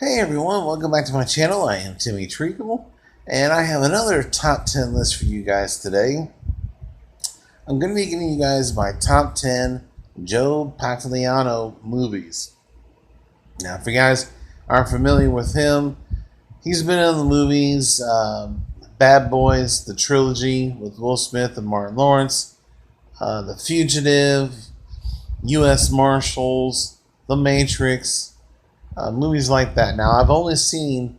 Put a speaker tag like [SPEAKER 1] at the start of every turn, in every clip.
[SPEAKER 1] Hey everyone, welcome back to my channel. I am Timmy Treacle, and I have another top 10 list for you guys today. I'm going to be giving you guys my top 10 Joe Pantoliano movies. Now, if you guys aren't familiar with him, he's been in the movies Bad Boys, the trilogy with Will Smith and Martin Lawrence, The Fugitive, U.S. Marshals, The Matrix, movies like that. Now, I've only seen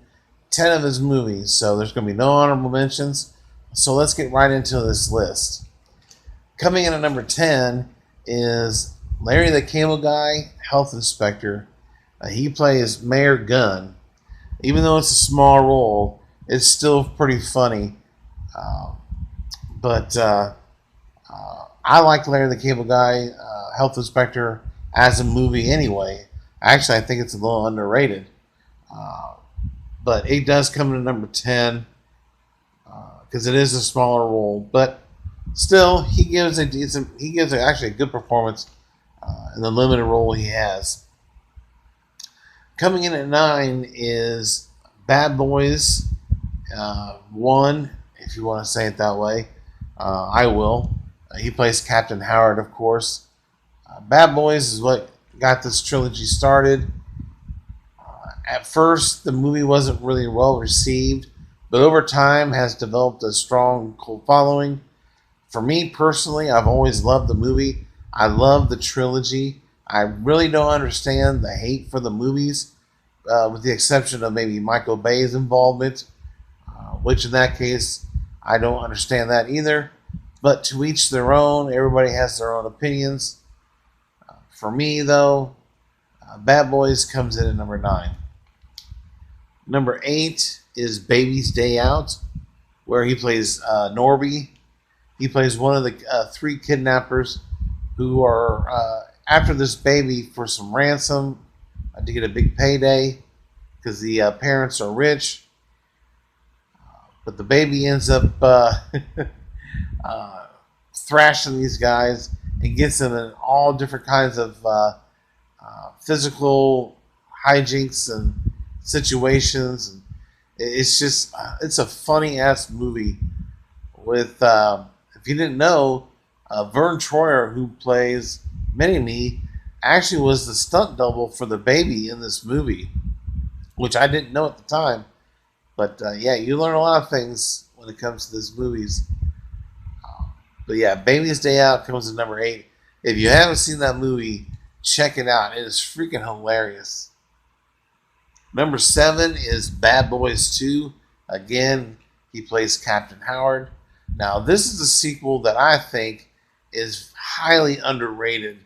[SPEAKER 1] 10 of his movies, so there's going to be no honorable mentions. So let's get right into this list. Coming in at number 10 is Larry the Cable Guy, Health Inspector. He plays Mayor Gunn. Even though it's a small role, it's still pretty funny. Uh, but I like Larry the Cable Guy, Health Inspector, as a movie anyway. Actually, I think it's a little underrated. Uh, but it does come in at number 10 because it is a smaller role. But still, he gives actually a good performance in the limited role he has. Coming in at 9 is Bad Boys 1, if you want to say it that way. I will. He plays Captain Howard, of course. Bad Boys is what got this trilogy started. At first, the movie wasn't really well received, but over time has developed a strong cult following. For me personally, I've always loved the movie. I love the trilogy. I really don't understand the hate for the movies, with the exception of maybe Michael Bay's involvement, which in that case, I don't understand that either. But to each their own, everybody has their own opinions. For me, though, Bad Boys comes in at number 9. Number 8 is Baby's Day Out, where he plays Norby. He plays one of the 3 kidnappers who are after this baby for some ransom to get a big payday because the parents are rich. But the baby ends up thrashing these guys and gets them in all different kinds of physical hijinks and situations. And it's a funny ass movie with if you didn't know, Vern Troyer, who plays Mini-Me, actually was the stunt double for the baby in this movie, which I didn't know at the time. But yeah, you learn a lot of things when it comes to these movies. But yeah, Baby's Day Out comes in number 8. If you haven't seen that movie, check it out. It is freaking hilarious. Number 7 is Bad Boys 2. Again, he plays Captain Howard. Now, this is a sequel that I think is highly underrated.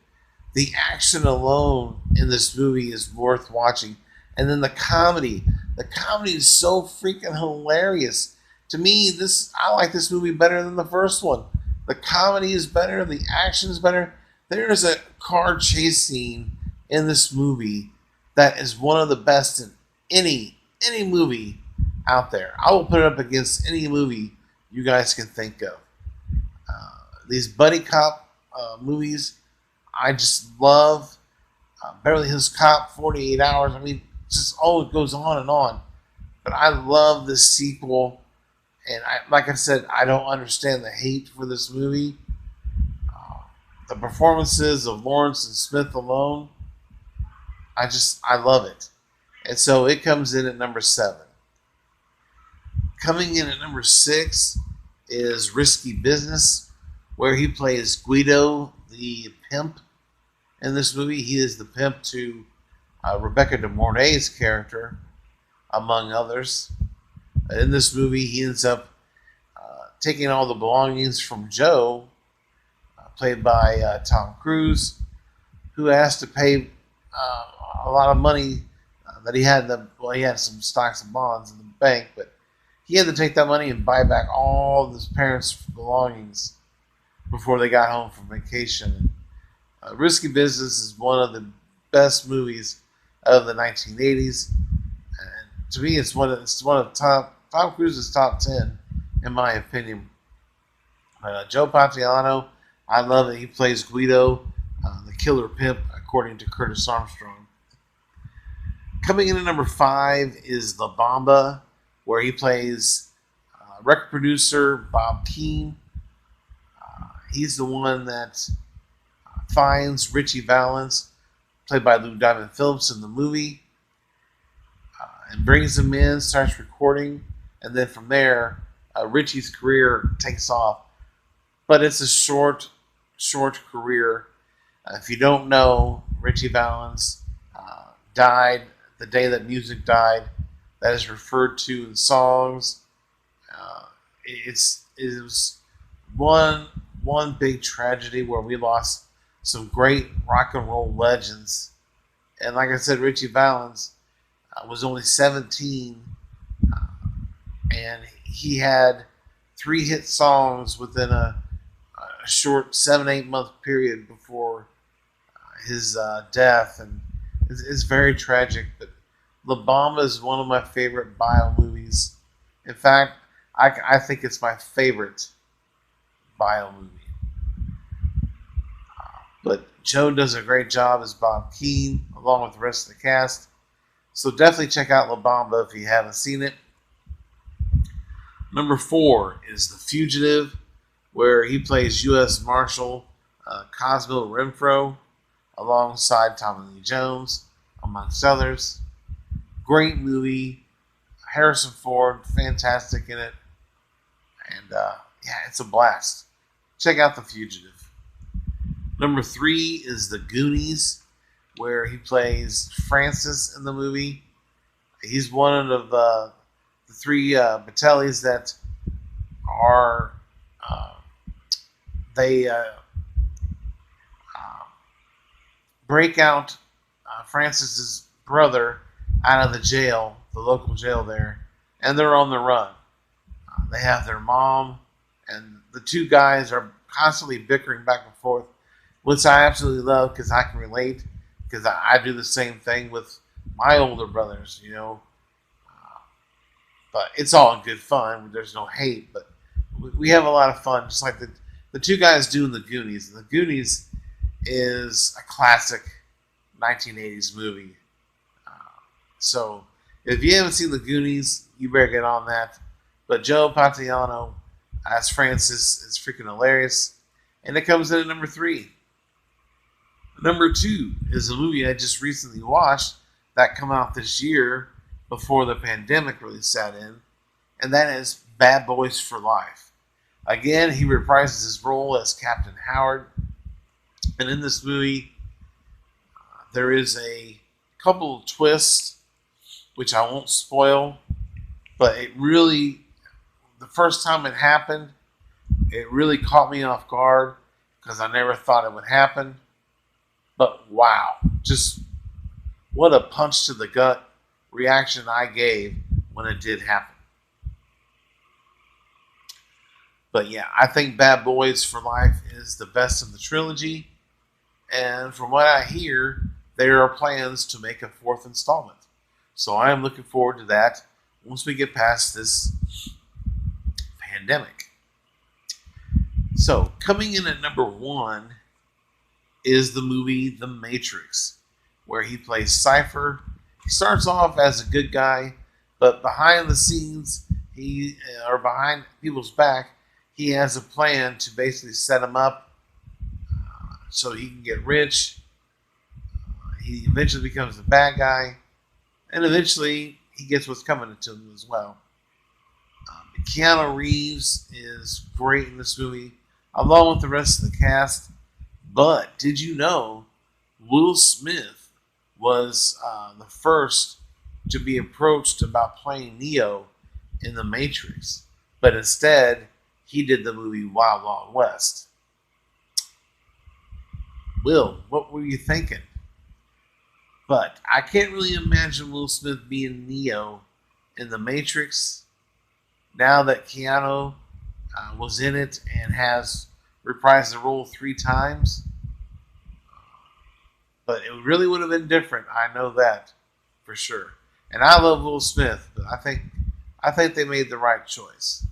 [SPEAKER 1] The action alone in this movie is worth watching. And then the comedy. The comedy is so freaking hilarious. To me, I like this movie better than the first one. The comedy is better. The action is better. There is a car chase scene in this movie that is one of the best in any movie out there. I will put it up against any movie you guys can think of. These buddy cop movies, I just love. Beverly Hills Cop, 48 Hours. I mean, just it goes on and on. But I love this sequel. And like I said, I don't understand the hate for this movie. The performances of Lawrence and Smith alone, I love it. And so it comes in at number 7. Coming in at number 6 is Risky Business, where he plays Guido, the pimp. In this movie, he is the pimp to Rebecca De Mornay's character, among others. In this movie, he ends up taking all the belongings from Joe, played by Tom Cruise, who has to pay a lot of money that he had. He had some stocks and bonds in the bank, but he had to take that money and buy back all of his parents' belongings before they got home from vacation. Risky Business is one of the best movies of the 1980s. And to me, it's one of Tom Cruise's top 10, in my opinion. Joe Pantoliano, I love that he plays Guido, the killer pimp, according to Curtis Armstrong. Coming in at number 5 is La Bamba, where he plays record producer Bob Keane. He's the one that finds Richie Valens, played by Lou Diamond Phillips in the movie, and brings him in, starts recording, and then from there, Richie's career takes off. But it's a short career. If you don't know, Richie Valens died the day that music died. That is referred to in songs. It was one big tragedy where we lost some great rock and roll legends. And like I said, Richie Valens was only 17, and he had 3 hit songs within a short 7-8 month period before his death, and it's very tragic. But La Bamba is one of my favorite bio movies. In fact, I think it's my favorite bio movie. But Joe does a great job as Bob Keane, along with the rest of the cast. So definitely check out La Bamba if you haven't seen it. Number 4 is The Fugitive, where he plays U.S. Marshal Cosmo Renfro alongside Tommy Lee Jones, amongst others. Great movie. Harrison Ford, fantastic in it. And yeah, it's a blast. Check out The Fugitive. Number 3 is The Goonies, where he plays Francis in the movie. He's one of the 3 Batellis that are they break out Francis's brother out of the jail, the local jail there, and they're on the run. They have their mom, and the 2 guys are constantly bickering back and forth, which I absolutely love because I can relate, because I do the same thing with my older brothers, you know. But it's all in good fun. There's no hate, but we have a lot of fun, just like the 2 guys do in The Goonies. And The Goonies is a classic 1980s movie. So if you haven't seen The Goonies, you better get on that. But Joe Pantoliano as Francis is freaking hilarious. And it comes in at number 3. Number 2 is a movie I just recently watched that came out this year before the pandemic really set in, and that is Bad Boys for Life. Again, he reprises his role as Captain Howard, and in this movie, there is a couple of twists, which I won't spoil, but it really, the first time it happened, it really caught me off guard because I never thought it would happen. But wow, just what a punch to the gut reaction I gave when it did happen. But yeah, I think Bad Boys for Life is the best of the trilogy. And from what I hear, there are plans to make a 4th installment. So I am looking forward to that once we get past this pandemic. So coming in at number 1 is the movie The Matrix, where he plays Cypher. He starts off as a good guy, but behind the scenes, behind people's back, he has a plan to basically set him up so he can get rich. He eventually becomes the bad guy, and eventually he gets what's coming to him as well. Keanu Reeves is great in this movie, along with the rest of the cast. But did you know Will Smith was the first to be approached about playing Neo in The Matrix, but instead he did the movie Wild Wild West. Will, what were you thinking? But I can't really imagine Will Smith being Neo in The Matrix now that Keanu was in it and has reprised the role 3 times. But it really would have been different. I know that for sure. And I love Will Smith, but I think they made the right choice.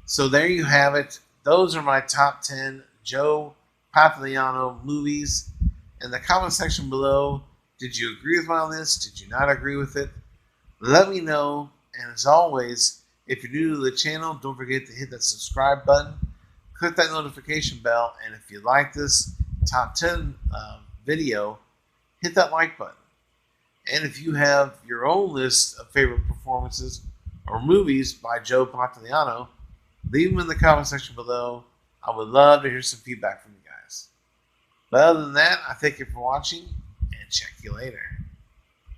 [SPEAKER 1] So there you have it. Those are my top 10 Joe Pantoliano movies. In the comment section below, Did you agree with my list? Did you not agree with it? Let me know. And as always, if you're new to the channel, don't forget to hit that subscribe button, click that notification bell, and if you like this top 10 video, hit that like button. And if you have your own list of favorite performances or movies by Joe Pantoliano, leave them in the comment section below. I would love to hear some feedback from you guys. But other than that, I thank you for watching and check you later.